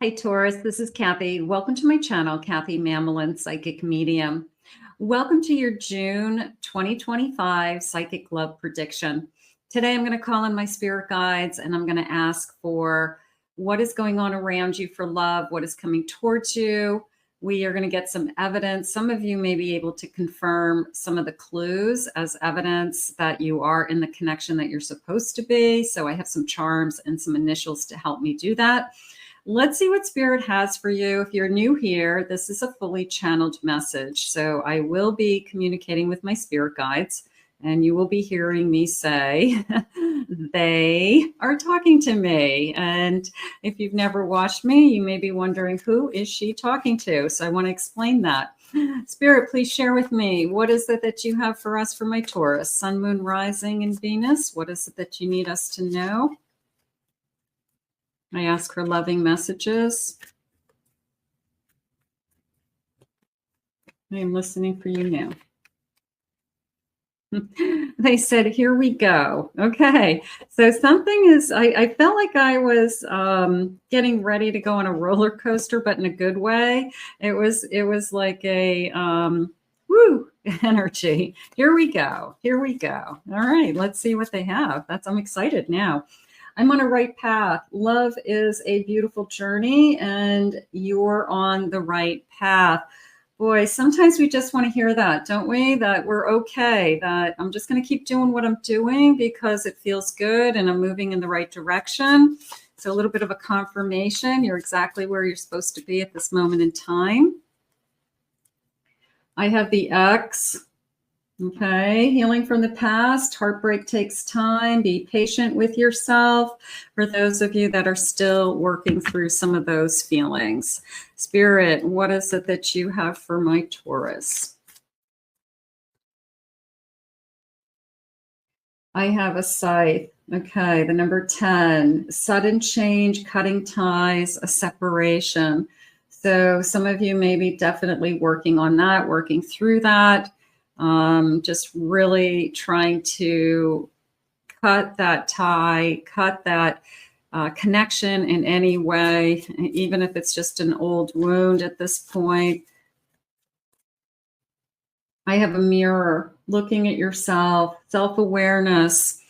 Hi, Taurus. This is Kathy. Welcome to my channel, Kathy Mamolen, Psychic Medium. Welcome to your June 2025 Psychic Love Prediction. Today, I'm going to call in my spirit guides and I'm going to ask for what is going on around you for love, what is coming towards you. We are going to get some evidence. Some of you may be able to confirm some of the clues as evidence that you are in the connection that you're supposed to be. So I have some charms and some initials to help me do that. Let's see what Spirit has for you. If you're new here, this is a fully channeled message. So I will be communicating with my spirit guides, and you will be hearing me say, they are talking to me. And if you've never watched me, you may be wondering, who is she talking to? So I want to explain that. Spirit, please share with me. What is it that you have for us for my Taurus? Sun, Moon, Rising, and Venus. What is it that you need us to know? I ask for loving messages. I am listening for you now. They said, here we go. Okay. So something is, I felt like I was getting ready to go on a roller coaster, but in a good way. It was like a woo energy. Here we go. Here we go. All right. Let's see what they have. I'm excited now. I'm on a right path. Love is a beautiful journey and you're on the right path. Boy, sometimes we just want to hear that, don't we? That we're okay, that I'm just going to keep doing what I'm doing because it feels good and I'm moving in the right direction. So a little bit of a confirmation. You're exactly where you're supposed to be at this moment in time. I have the X. Okay, healing from the past. Heartbreak takes time. Be patient with yourself. For those of you that are still working through some of those feelings. Spirit, what is it that you have for my Taurus? I have a scythe. Okay, the number 10. Sudden change, cutting ties, a separation. So some of you may be definitely working on that, working through that. Just really trying to cut that tie, cut that connection in any way, even if it's just an old wound at this point. I have a mirror, looking at yourself, self-awareness.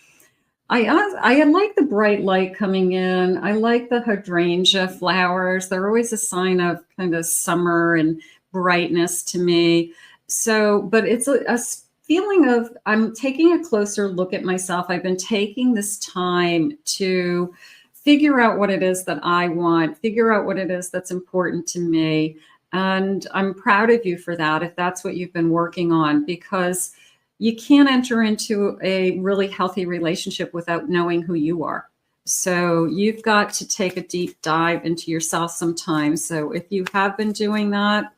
I like the bright light coming in. I like the hydrangea flowers. They're always a sign of kind of summer and brightness to me. So, but it's a feeling of I'm taking a closer look at myself. I've been taking this time to figure out what it is that I want, figure out what it is that's important to me. And I'm proud of you for that, if that's what you've been working on, because you can't enter into a really healthy relationship without knowing who you are. So you've got to take a deep dive into yourself sometimes. So if you have been doing that,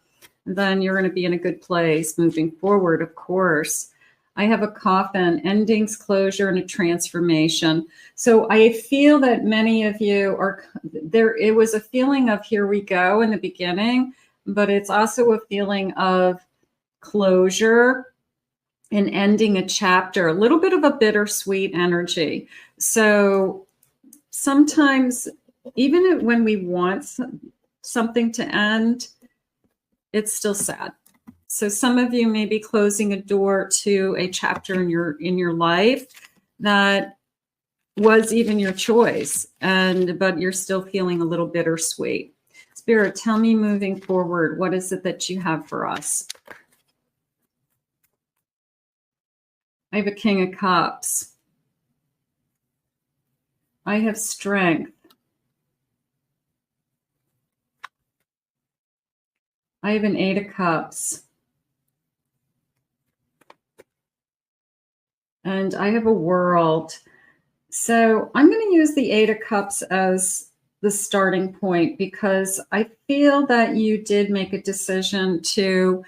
then you're going to be in a good place moving forward, of course. I have a coffin, endings, closure, and a transformation. So I feel that many of you are there. It was a feeling of here we go in the beginning, but it's also a feeling of closure and ending a chapter, a little bit of a bittersweet energy. So sometimes, even when we want something to end, it's still sad. So some of you may be closing a door to a chapter in your life that was even your choice, but you're still feeling a little bittersweet. Spirit, tell me moving forward, what is it that you have for us? I have a King of Cups. I have strength. I have an 8 of Cups. And I have a World. So I'm going to use the 8 of Cups as the starting point because I feel that you did make a decision to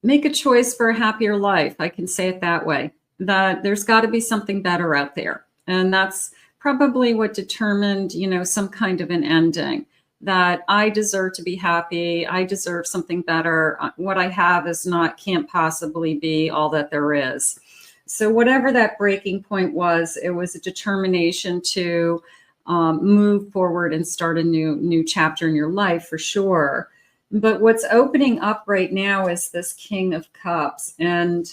make a choice for a happier life. I can say it that way, that there's got to be something better out there. And that's probably what determined, some kind of an ending. That I deserve to be happy. I deserve something better. What I have can't possibly be all that there is. So whatever that breaking point was, it was a determination to move forward and start a new chapter in your life for sure. But what's opening up right now is this King of Cups. And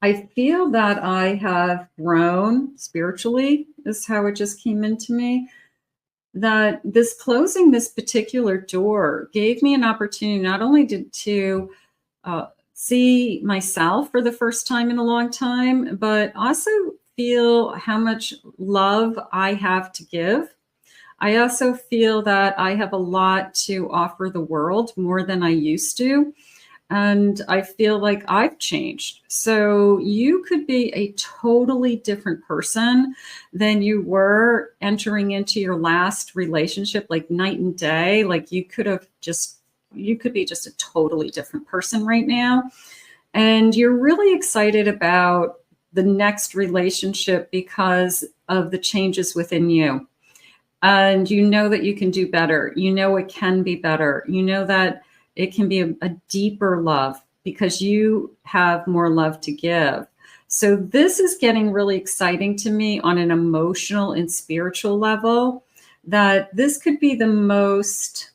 I feel that I have grown spiritually, is how it just came into me. That this closing this particular door gave me an opportunity not only to see myself for the first time in a long time, but also feel how much love I have to give. I also feel that I have a lot to offer the world, more than I used to. And I feel like I've changed. So you could be a totally different person than you were entering into your last relationship, like night and day. Like you could be just a totally different person right now. And you're really excited about the next relationship because of the changes within you. And you know that you can do better. You know it can be better. You know that it can be a deeper love because you have more love to give. So this is getting really exciting to me on an emotional and spiritual level, that this could be the most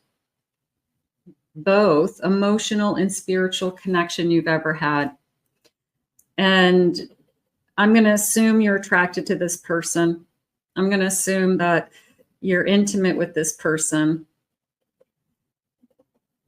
both emotional and spiritual connection you've ever had. And I'm going to assume you're attracted to this person. I'm going to assume that you're intimate with this person.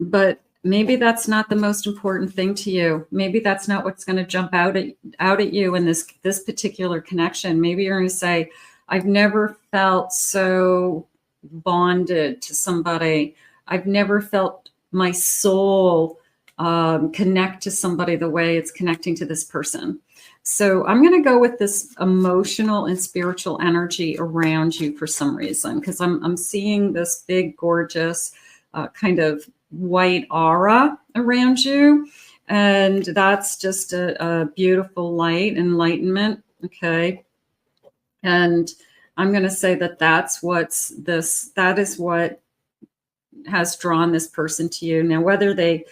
But maybe that's not the most important thing to you. Maybe that's not what's going to jump out at you in this particular connection. Maybe you're going to say, I've never felt so bonded to somebody. I've never felt my soul connect to somebody the way it's connecting to this person. So I'm going to go with this emotional and spiritual energy around you for some reason, because I'm seeing this big, gorgeous kind of white aura around you. And that's just a beautiful light, enlightenment. Okay. And I'm going to say that that is what has drawn this person to you. Now, whether they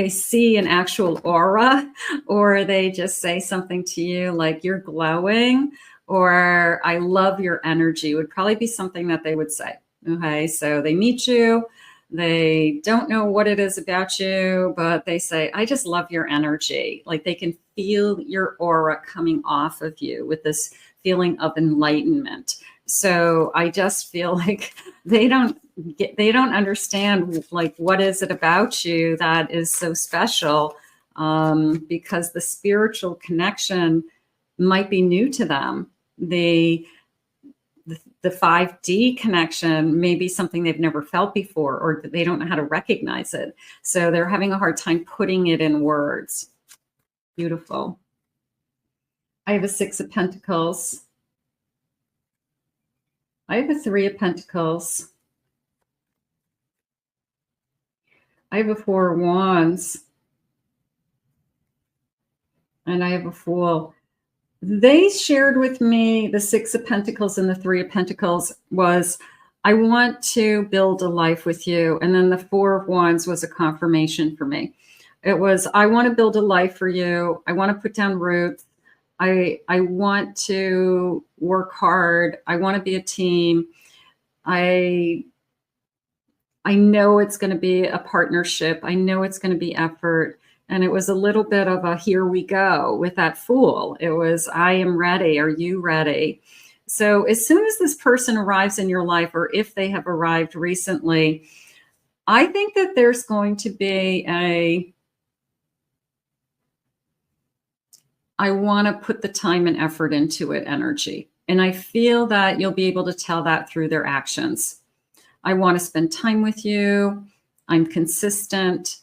see an actual aura or they just say something to you like you're glowing or I love your energy would probably be something that they would say. Okay. So they meet you. They don't know what it is about you, but they say, I just love your energy. Like they can feel your aura coming off of you with this feeling of enlightenment. So I just feel like they don't understand like what is it about you that is so special, because the spiritual connection might be new to them. The 5D connection may be something they've never felt before, or they don't know how to recognize it. So they're having a hard time putting it in words. Beautiful. I have a 6 of Pentacles. I have a 3 of Pentacles. I have a 4 of Wands. And I have a Fool. They shared with me the 6 of Pentacles and the 3 of Pentacles was, I want to build a life with you. And then the 4 of Wands was a confirmation for me. It was, I want to build a life for you. I want to put down roots. I want to work hard. I want to be a team. I know it's going to be a partnership. I know it's going to be effort. And it was a little bit of a here we go with that Fool. It was, I am ready. Are you ready? So as soon as this person arrives in your life, or if they have arrived recently, I think that there's going to be I want to put the time and effort into it energy. And I feel that you'll be able to tell that through their actions. I want to spend time with you. I'm consistent.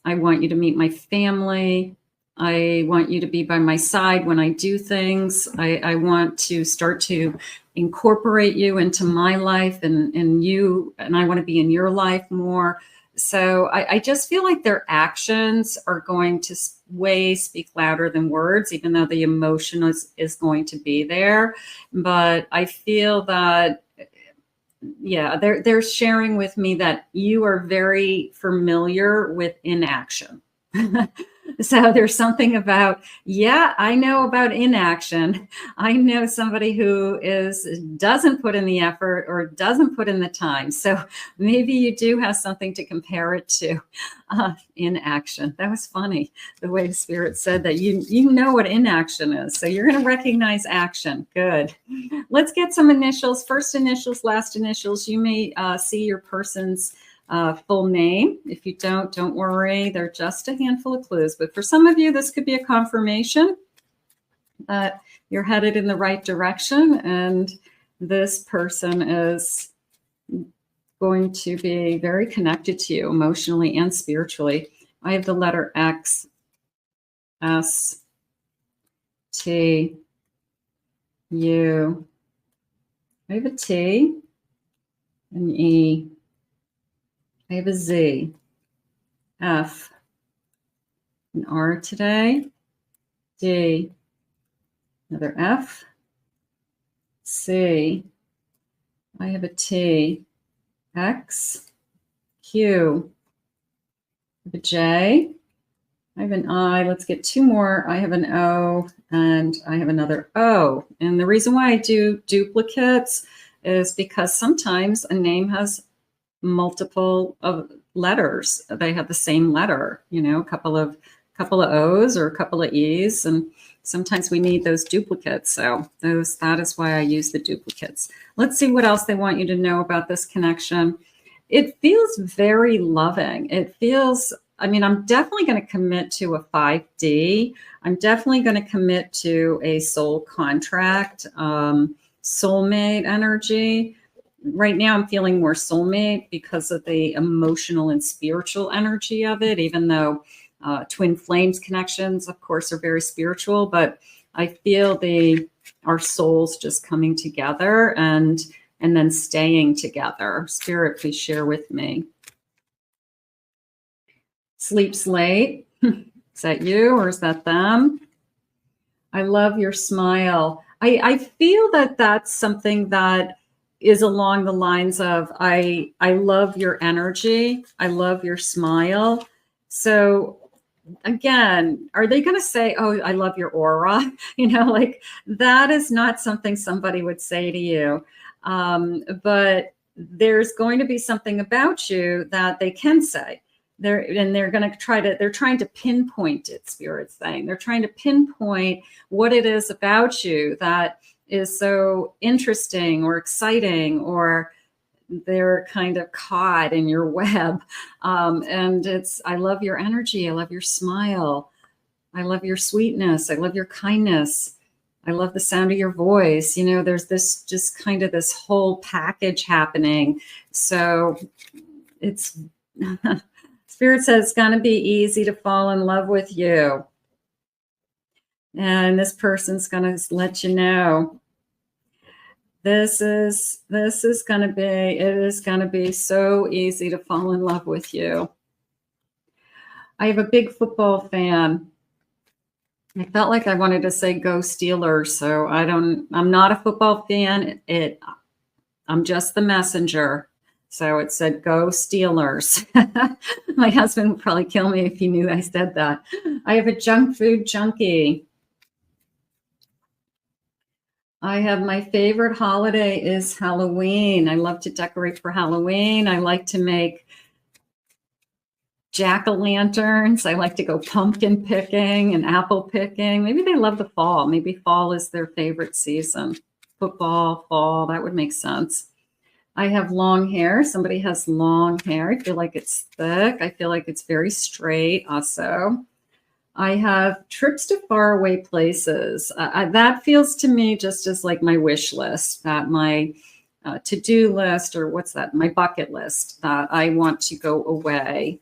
I want you to meet my family. I want you to be by my side when I do things. I want to start to incorporate you into my life and I want to be in your life more. So I just feel like their actions are going to speak louder than words, even though the emotion is going to be there. But I feel that, yeah, they're sharing with me that you are very familiar with inaction. So there's something about, yeah, I know about inaction. I know somebody who doesn't put in the effort or doesn't put in the time. So maybe you do have something to compare it to. Inaction. That was funny. The way the spirit said that you know what inaction is. So you're going to recognize action. Good. Let's get some initials. First initials, last initials. You may see your person's full name. If you don't worry. They're just a handful of clues. But for some of you, this could be a confirmation that you're headed in the right direction. And this person is going to be very connected to you emotionally and spiritually. I have the letter X, S, T, U. I have a T, an E. I have a Z, F, an R today, D, another F, C. I have a T, X, Q, I have a J, I have an I. Let's get two more. I have an O and I have another O. And the reason why I do duplicates is because sometimes a name has multiple of letters. They have the same letter, you know, a couple of O's or a couple of E's, and sometimes we need those duplicates. So that is why I use the duplicates. Let's see what else they want you to know about this connection. It feels very loving. It feels, I mean, I'm definitely going to commit to a 5D. I'm definitely going to commit to a soul contract, soulmate energy. Right now I'm feeling more soulmate because of the emotional and spiritual energy of it, even though twin flames connections, of course, are very spiritual, but I feel our souls just coming together and then staying together. Spirit, please share with me. Sleeps late. Is that you or is that them? I love your smile. I feel that that's something that is along the lines of, I love your energy. I love your smile. So again, are they going to say, oh, I love your aura? You know, like that is not something somebody would say to you. But there's going to be something about you that they can say. They're going to they're trying to pinpoint it, Spirit's saying. They're trying to pinpoint what it is about you that is so interesting or exciting, or they're kind of caught in your web. And I love your energy. I love your smile. I love your sweetness. I love your kindness. I love the sound of your voice. You know, there's this just kind of this whole package happening. So it's Spirit says it's going to be easy to fall in love with you. And this person's going to let you know. It is going to be so easy to fall in love with you. I have a big football fan. I felt like I wanted to say go Steelers. So I'm not a football fan. I'm just the messenger. So it said go Steelers. My husband would probably kill me if he knew I said that. I have a junk food junkie. I have my favorite holiday is Halloween. I love to decorate for Halloween. I like to make jack-o'-lanterns. I like to go pumpkin picking and apple picking. Maybe they love the fall. Maybe fall is their favorite season. Football, fall, that would make sense. I have long hair. Somebody has long hair. I feel like it's thick. I feel like it's very straight also. I have trips to faraway places. That feels to me just as like my wish list, that my to-do list, or what's that? My bucket list, that I want to go away.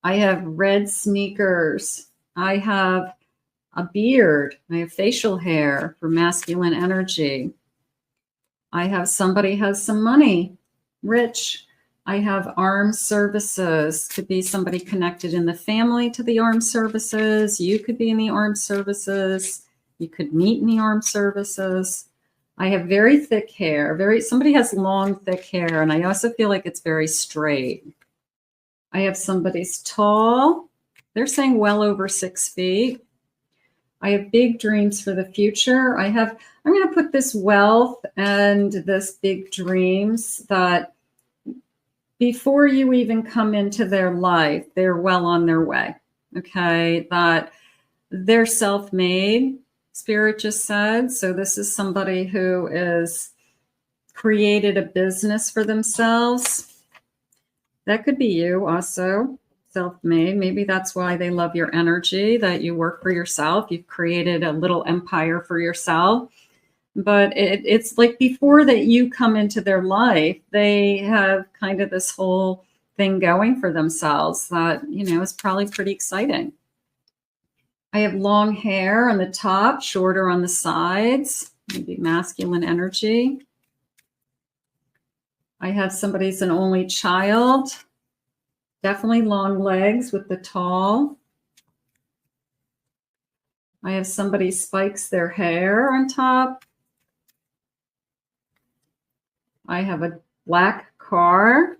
I have red sneakers. I have a beard. I have facial hair for masculine energy. I have somebody has some money, rich. I have armed services. Could be somebody connected in the family to the armed services. You could be in the armed services. You could meet in the armed services. I have very thick hair. Somebody has long, thick hair, and I also feel like it's very straight. I have somebody's tall, They're saying well over 6 feet. I have big dreams for the future. I'm going to put this wealth and this big dreams that before you even come into their life, they're well on their way. Okay. That they're self-made, Spirit just said. So this is somebody who is created a business for themselves. That could be you also, self-made. Maybe that's why they love your energy, that you work for yourself. You've created a little empire for yourself. But it's like before that you come into their life, they have kind of this whole thing going for themselves that, you know, is probably pretty exciting. I have long hair on the top, shorter on the sides, maybe masculine energy. I have somebody's an only child, definitely long legs with the tall. I have somebody spikes their hair on top. I have a black car.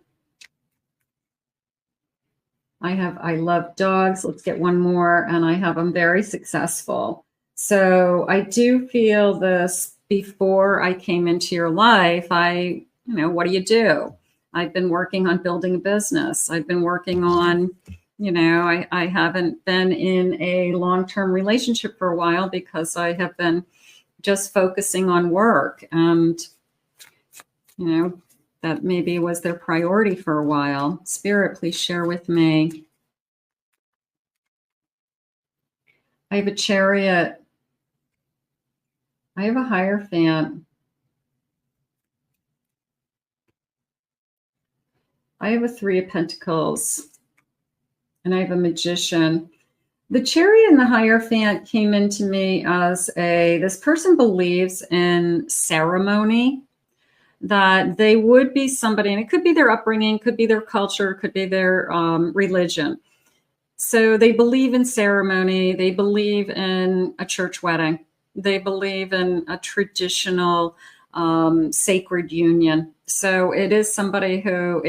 I love dogs. Let's get one more. And I have them very successful. So I do feel this before I came into your life. What do you do? I've been working on building a business. I've been working on, I haven't been in a long-term relationship for a while because I have been just focusing on work. And, that maybe was their priority for a while. Spirit, please share with me. I have a Chariot. I have a Hierophant. I have a Three of Pentacles. And I have a Magician. The Chariot and the Hierophant came into me as this person believes in ceremony, that they would be somebody, and it could be their upbringing, could be their culture, could be their religion. So they believe in ceremony. They believe in a church wedding. They believe in a traditional sacred union. So it is somebody who,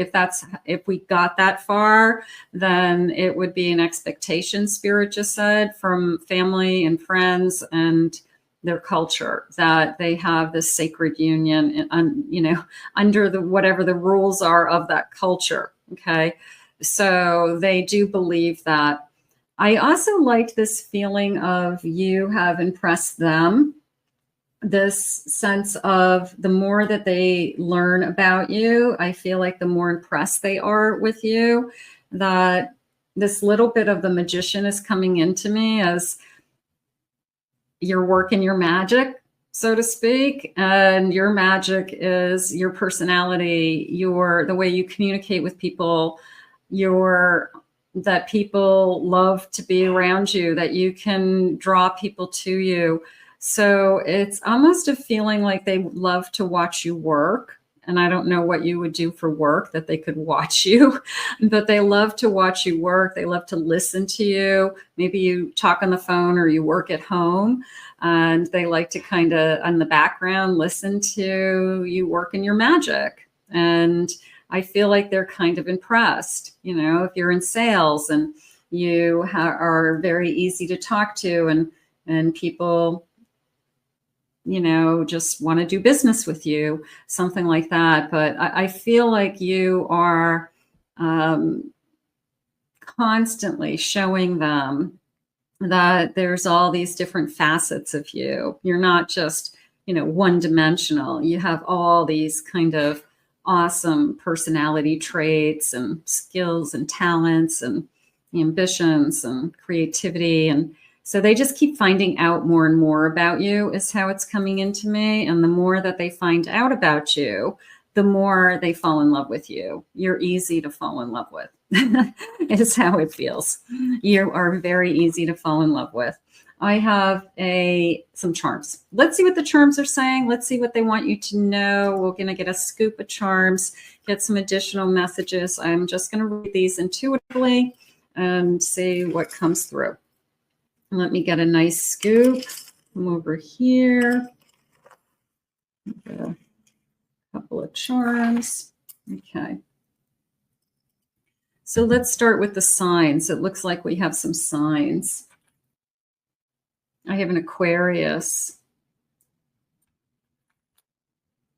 if we got that far, then it would be an expectation, Spirit just said, from family and friends and their culture, that they have this sacred union, and under whatever the rules are of that culture. Okay, so they do believe that. I also liked this feeling of you have impressed them. This sense of the more that they learn about you, I feel like the more impressed they are with you. That this little bit of the Magician is coming into me as you're working your magic, so to speak. And your magic is your personality, the way you communicate with people, that people love to be around you, that you can draw people to you. So it's almost a feeling like they love to watch you work. And I don't know what you would do for work that they could watch you, but they love to watch you work. They love to listen to you. Maybe you talk on the phone or you work at home, and they like to kind of, in the background, listen to you work in your magic. And I feel like they're kind of impressed, if you're in sales and you are very easy to talk to, and people, just want to do business with you, something like that. But I feel like you are constantly showing them that there's all these different facets of you. You're not just, one-dimensional. You have all these kind of awesome personality traits and skills and talents and ambitions and creativity. And so they just keep finding out more and more about you, is how it's coming into me. And the more that they find out about you, the more they fall in love with you. You're easy to fall in love with. Is how it feels. You are very easy to fall in love with. I have some charms. Let's see what the charms are saying. Let's see what they want you to know. We're going to get a scoop of charms, get some additional messages. I'm just going to read these intuitively and see what comes through. Let me get a nice scoop. Come over here. Get a couple of charms. Okay. So let's start with the signs. It looks like we have some signs. I have an Aquarius,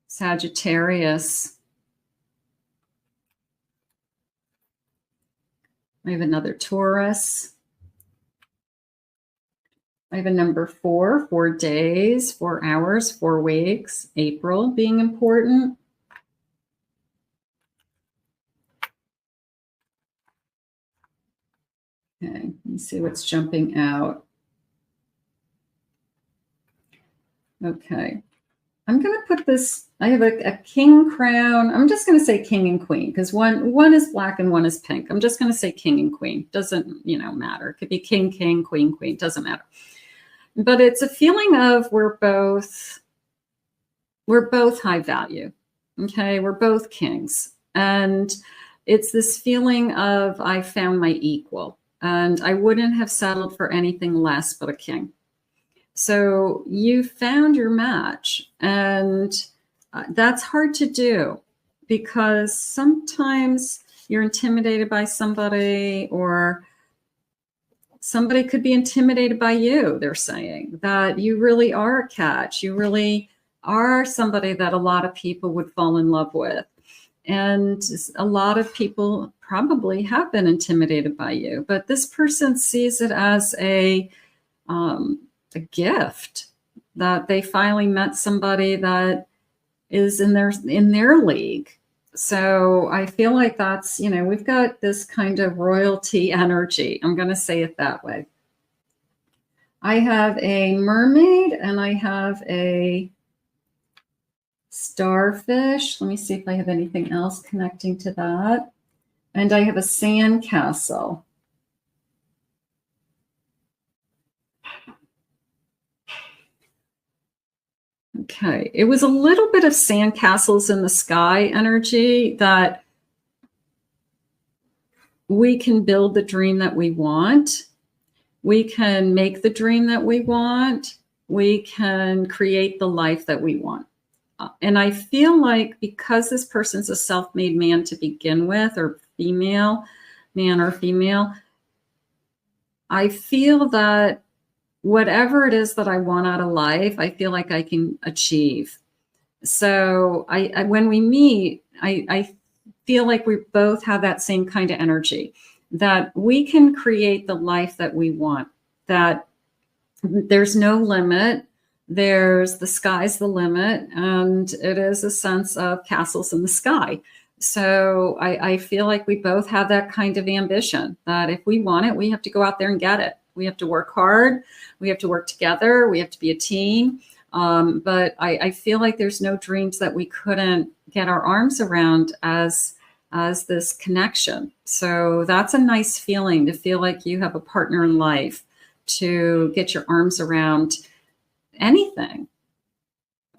Sagittarius. I have another Taurus. I have a number 4, 4 days, 4 hours, 4 weeks, April being important. Okay, let me see what's jumping out. Okay, I'm going to put this, I have a king crown. I'm just going to say king and queen because one is black and one is pink. I'm just going to say king and queen. Doesn't, matter. It could be king, king, queen, queen. Doesn't matter. But it's a feeling of we're both high value. Okay, we're both kings. And it's this feeling of I found my equal. And I wouldn't have settled for anything less but a king. So you found your match, and that's hard to do because sometimes you're intimidated by somebody, or somebody could be intimidated by you. They're saying that you really are a catch. You really are somebody that a lot of people would fall in love with. And a lot of people probably have been intimidated by you, but this person sees it as a gift that they finally met somebody that is in their league. So I feel like that's, we've got this kind of royalty energy. I'm going to say it that way. I have a mermaid and I have a starfish. Let me see if I have anything else connecting to that. And I have a sand castle. Okay, it was a little bit of sand castles in the sky energy that we can build the dream that we want. We can make the dream that we want. We can create the life that we want. And I feel like because this person's a self-made man to begin with, or female, man or female, I feel that whatever it is that I want out of life, I feel like I can achieve. So I when we meet, I feel like we both have that same kind of energy, that we can create the life that we want, that there's no limit. The sky's the limit, and it is a sense of castles in the sky. So I feel like we both have that kind of ambition, that if we want it, we have to go out there and get it. We have to work hard. We have to work together. We have to be a team. But I feel like there's no dreams that we couldn't get our arms around as this connection. So that's a nice feeling, to feel like you have a partner in life to get your arms around anything.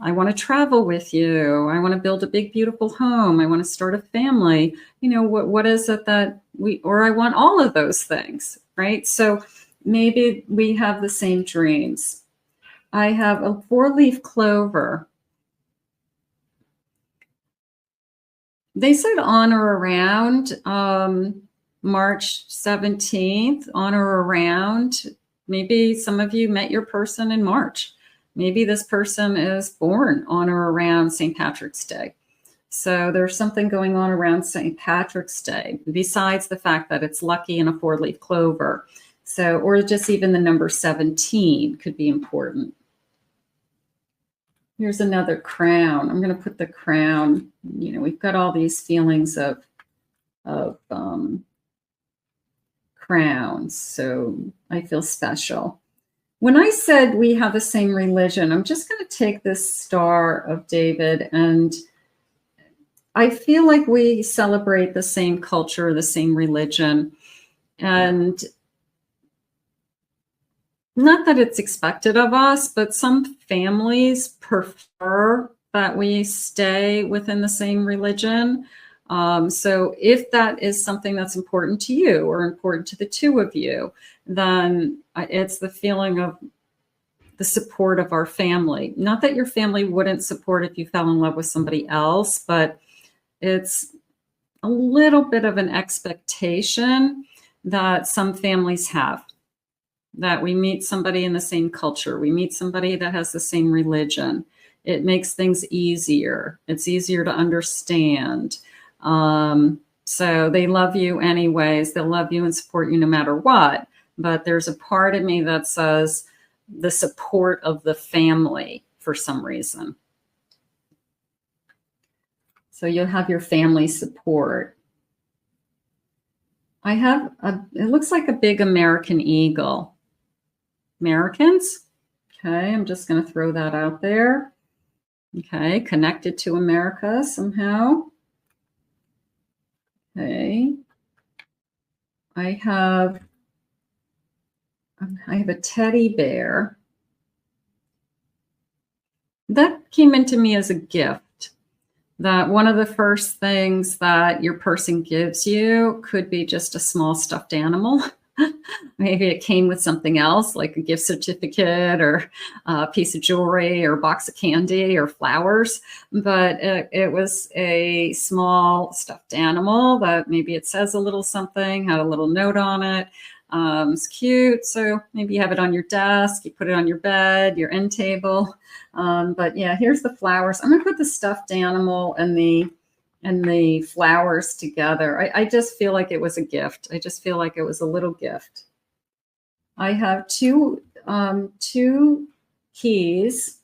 I want to travel with you. I want to build a big, beautiful home. I want to start a family. What is it that or I want all of those things, right? So maybe we have the same dreams. I have a 4-leaf clover. They said on or around March 17th, on or around. Maybe some of you met your person in March. Maybe this person is born on or around St. Patrick's Day. So there's something going on around St. Patrick's Day, besides the fact that it's lucky in a 4-leaf clover. So, or just even the number 17 could be important. Here's another crown. I'm going to put the crown, we've got all these feelings of crowns. So I feel special. When I said we have the same religion, I'm just going to take this Star of David, and I feel like we celebrate the same culture, the same religion. And not that it's expected of us, but some families prefer that we stay within the same religion. So if that is something that's important to you or important to the two of you, then it's the feeling of the support of our family. Not that your family wouldn't support if you fell in love with somebody else, but it's a little bit of an expectation that some families have, that we meet somebody in the same culture, we meet somebody that has the same religion. It makes things easier. It's easier to understand. So they love you anyways. They'll love you and support you no matter what. But there's a part of me that says the support of the family for some reason. So you'll have your family support. I have it looks like a big American eagle. Americans? Okay, I'm just going to throw that out there. Okay, connected to America somehow. Okay. I have a teddy bear. That came into me as a gift. That one of the first things that your person gives you could be just a small stuffed animal. Maybe it came with something else, like a gift certificate or a piece of jewelry or a box of candy or flowers. But it was a small stuffed animal that maybe it says a little something, had a little note on it. It's cute. So maybe you have it on your desk, you put it on your bed, your end table. But yeah, here's the flowers. I'm going to put the stuffed animal and the flowers together. I just feel like it was a gift. I just feel like it was a little gift. I have two keys,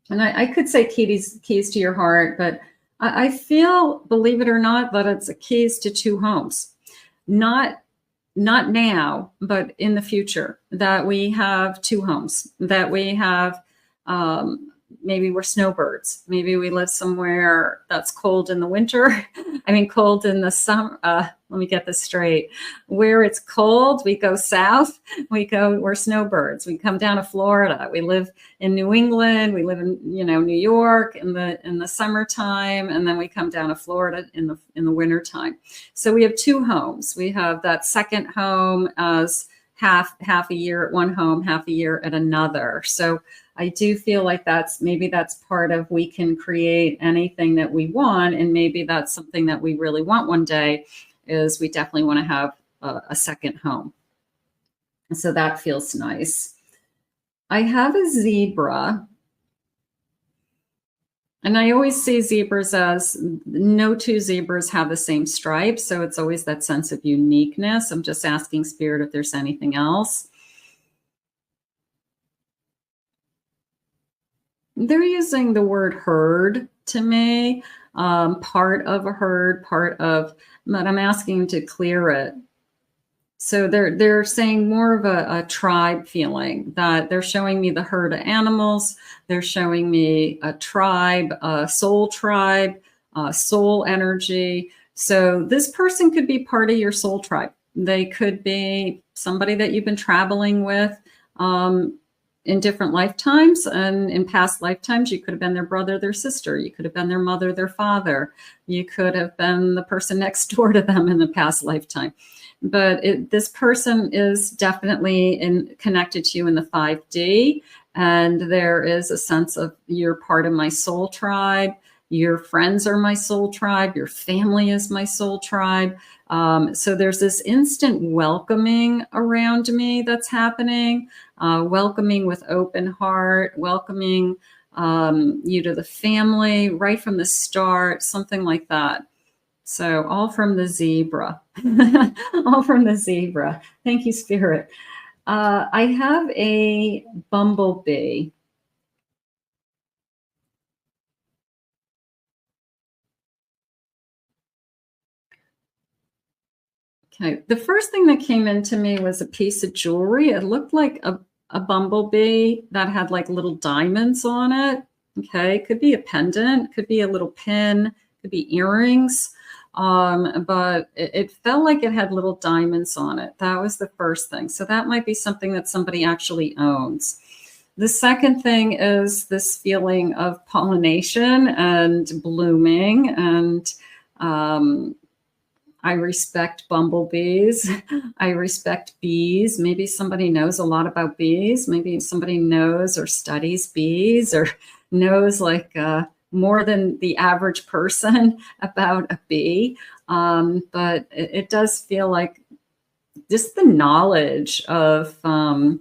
and I could say keys to your heart, but I feel, believe it or not, that it's a keys to two homes. Not now, but in the future, that we have two homes, that we have, maybe we're snowbirds. Maybe we live somewhere that's cold in the winter. I mean, cold in the summer. Let me get this straight. Where it's cold, we go south. We're snowbirds. We come down to Florida. We live in New England. We live in, New York in the summertime, and then we come down to Florida in the wintertime. So we have two homes. We have that second home as half a year at one home, half a year at another. So I do feel like that's part of, we can create anything that we want. And maybe that's something that we really want one day, is we definitely want to have a second home. So that feels nice. I have a zebra. And I always see zebras as no two zebras have the same stripes. So it's always that sense of uniqueness. I'm just asking Spirit if there's anything else. They're using the word herd to me, part of a herd, but I'm asking to clear it. So they're saying more of a tribe feeling, that they're showing me the herd of animals. They're showing me a tribe, a soul tribe, soul energy. So this person could be part of your soul tribe. They could be somebody that you've been traveling with in different lifetimes, and in past lifetimes, you could have been their brother, their sister. You could have been their mother, their father. You could have been the person next door to them in the past lifetime. But this person is definitely connected to you in the 5D, and there is a sense of, you're part of my soul tribe. Your friends are my soul tribe. Your family is my soul tribe. So there's this instant welcoming around me that's happening, welcoming with open heart, welcoming you to the family right from the start, something like that. So all from the zebra, all from the zebra. Thank you, Spirit. I have a bumblebee. Okay, the first thing that came into me was a piece of jewelry. It looked like a bumblebee that had like little diamonds on it. Okay, could be a pendant, could be a little pin, could be earrings. But it felt like it had little diamonds on it. That was the first thing. So that might be something that somebody actually owns. The second thing is this feeling of pollination and blooming, and I respect bumblebees. I respect bees. Maybe somebody knows a lot about bees. Maybe somebody knows or studies bees, or knows like more than the average person about a bee. But it does feel like just the knowledge of the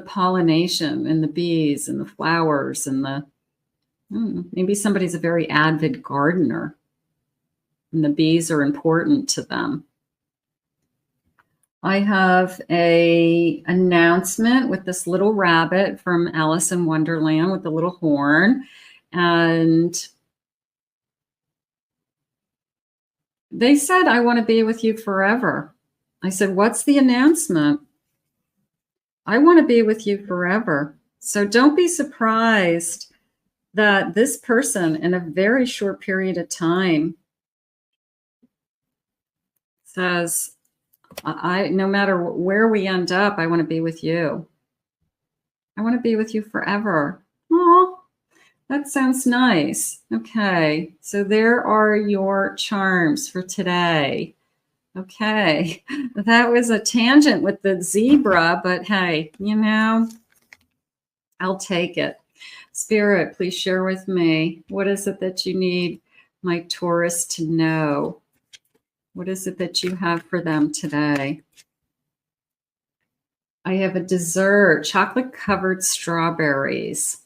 pollination and the bees and the flowers and maybe somebody's a very avid gardener and the bees are important to them. I have a announcement with this little rabbit from Alice in Wonderland with the little horn. And they said, I want to be with you forever. I said, what's the announcement? I want to be with you forever. So don't be surprised that this person in a very short period of time says, no matter where we end up, I want to be with you. I want to be with you forever. Oh, that sounds nice. Okay, so there are your charms for today. Okay, that was a tangent with the zebra, but hey, you know, I'll take it. Spirit, please share with me. What is it that you need my Taurus to know? What is it that you have for them today? I have a dessert, chocolate-covered strawberries.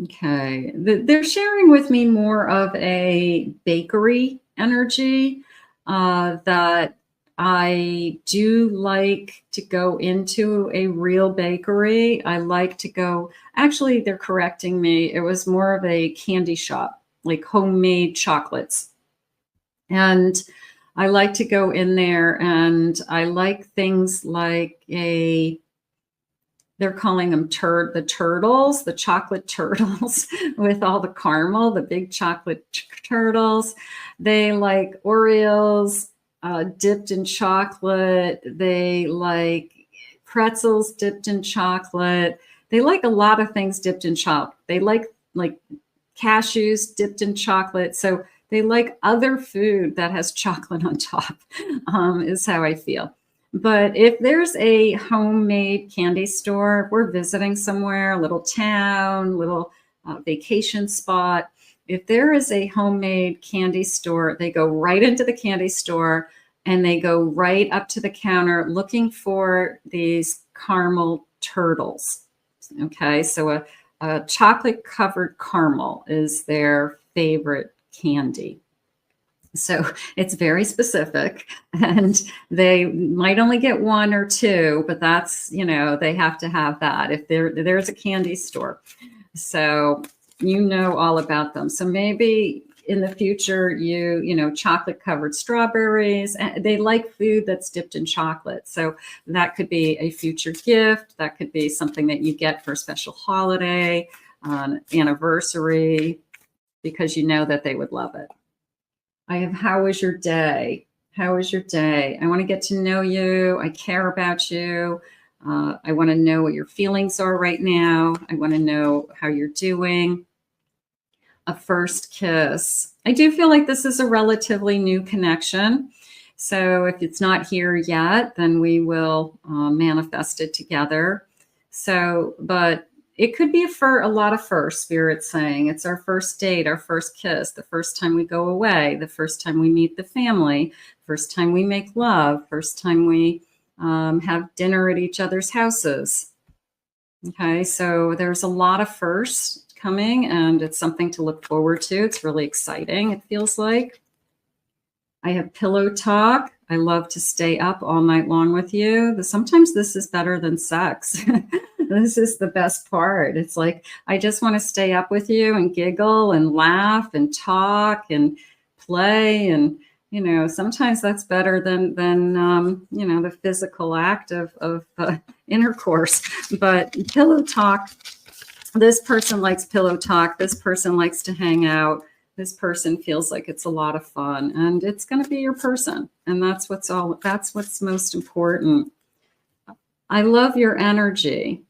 Okay. They're sharing with me more of a bakery energy that I do like to go into a real bakery. I like to go, actually, they're correcting me. It was more of a candy shop, like homemade chocolates. And I like to go in there and I like things like they're calling them the turtles, the chocolate turtles with all the caramel, the big chocolate turtles. They like Oreos dipped in chocolate. They like pretzels dipped in chocolate. They like a lot of things dipped in chocolate. They like cashews dipped in chocolate. So they like other food that has chocolate on top, is how I feel. But if there's a homemade candy store, if we're visiting somewhere, a little town, little vacation spot, if there is a homemade candy store, they go right into the candy store and they go right up to the counter looking for these caramel turtles. Okay, so a chocolate covered caramel is their favorite candy. So it's very specific and they might only get one or two, but that's, you know, they have to have that if there's a candy store. So you know all about them. So maybe in the future, you know, chocolate covered strawberries, they like food that's dipped in chocolate. So that could be a future gift. That could be something that you get for a special holiday, anniversary, because you know that they would love it. I have, how was your day? How was your day? I want to get to know you. I care about you. I want to know what your feelings are right now. I want to know how you're doing. A first kiss. I do feel like this is a relatively new connection. So if it's not here yet, then we will manifest it together. So, but it could be a lot of first, Spirit saying. It's our first date, our first kiss, the first time we go away, the first time we meet the family, first time we make love, first time we have dinner at each other's houses. Okay, so there's a lot of firsts coming and it's something to look forward to. It's really exciting, it feels like. I have pillow talk. I love to stay up all night long with you. Sometimes this is better than sex. This is the best part. It's like, I just want to stay up with you and giggle and laugh and talk and play. And, you know, sometimes that's better than you know, the physical act of intercourse. But pillow talk, this person likes pillow talk. This person likes to hang out. This person feels like it's a lot of fun and it's going to be your person. And that's what's most important. I love your energy.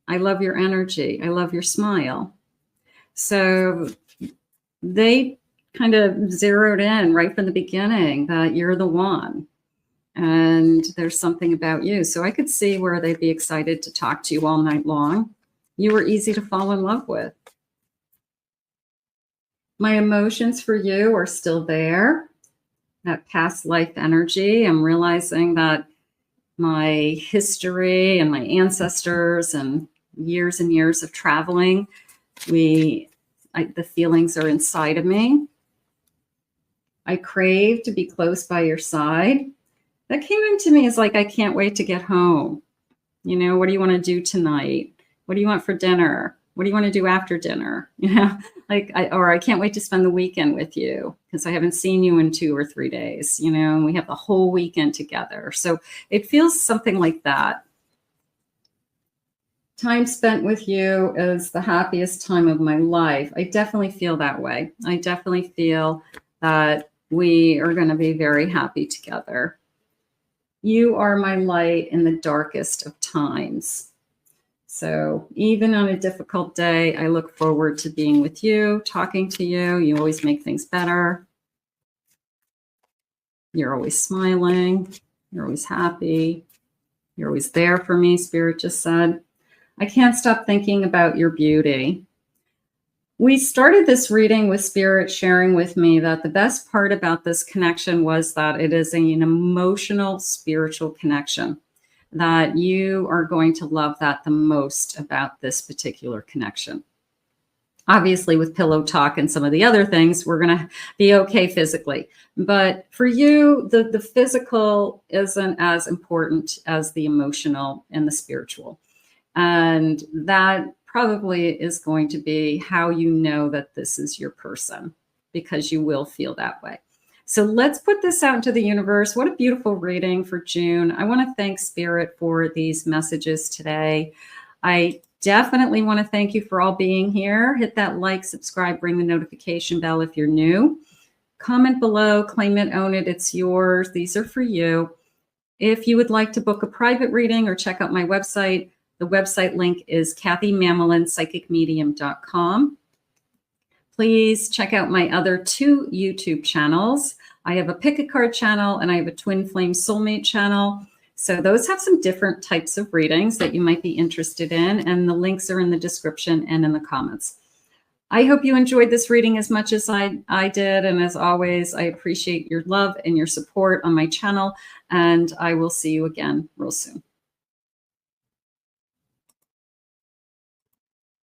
I love your energy. I love your smile. So they kind of zeroed in right from the beginning that you're the one and there's something about you. So I could see where they'd be excited to talk to you all night long. You were easy to fall in love with. My emotions for you are still there. That past life energy. I'm realizing that my history and my ancestors and years of traveling, the feelings are inside of me. I crave to be close by your side. That came into me as like, I can't wait to get home. You know, what do you want to do tonight? What do you want for dinner? What do you want to do after dinner? You know, like, I can't wait to spend the weekend with you because I haven't seen you in 2 or 3 days, you know, and we have the whole weekend together. So it feels something like that. Time spent with you is the happiest time of my life. I definitely feel that way. I definitely feel that we are going to be very happy together. You are my light in the darkest of times. So even on a difficult day, I look forward to being with you, talking to you. You always make things better. You're always smiling. You're always happy. You're always there for me, Spirit just said. I can't stop thinking about your beauty. We started this reading with Spirit sharing with me that the best part about this connection was that it is an emotional, spiritual connection, that you are going to love that the most about this particular connection. Obviously, with pillow talk and some of the other things, we're going to be okay physically. But for you, the physical isn't as important as the emotional and the spiritual. And that probably is going to be how you know that this is your person, because you will feel that way. So let's put this out into the universe. What a beautiful reading for June. I want to thank Spirit for these messages today. I definitely want to thank you for all being here. Hit that like, subscribe, ring the notification bell if you're new. Comment below, claim it, own it, it's yours. These are for you. If you would like to book a private reading or check out my website, the website link is kathymamolenspsychicmedium.com. Please check out my other 2 YouTube channels. I have a Pick a Card channel and I have a Twin Flame Soulmate channel. So those have some different types of readings that you might be interested in, and the links are in the description and in the comments. I hope you enjoyed this reading as much as I did. And as always, I appreciate your love and your support on my channel, and I will see you again real soon.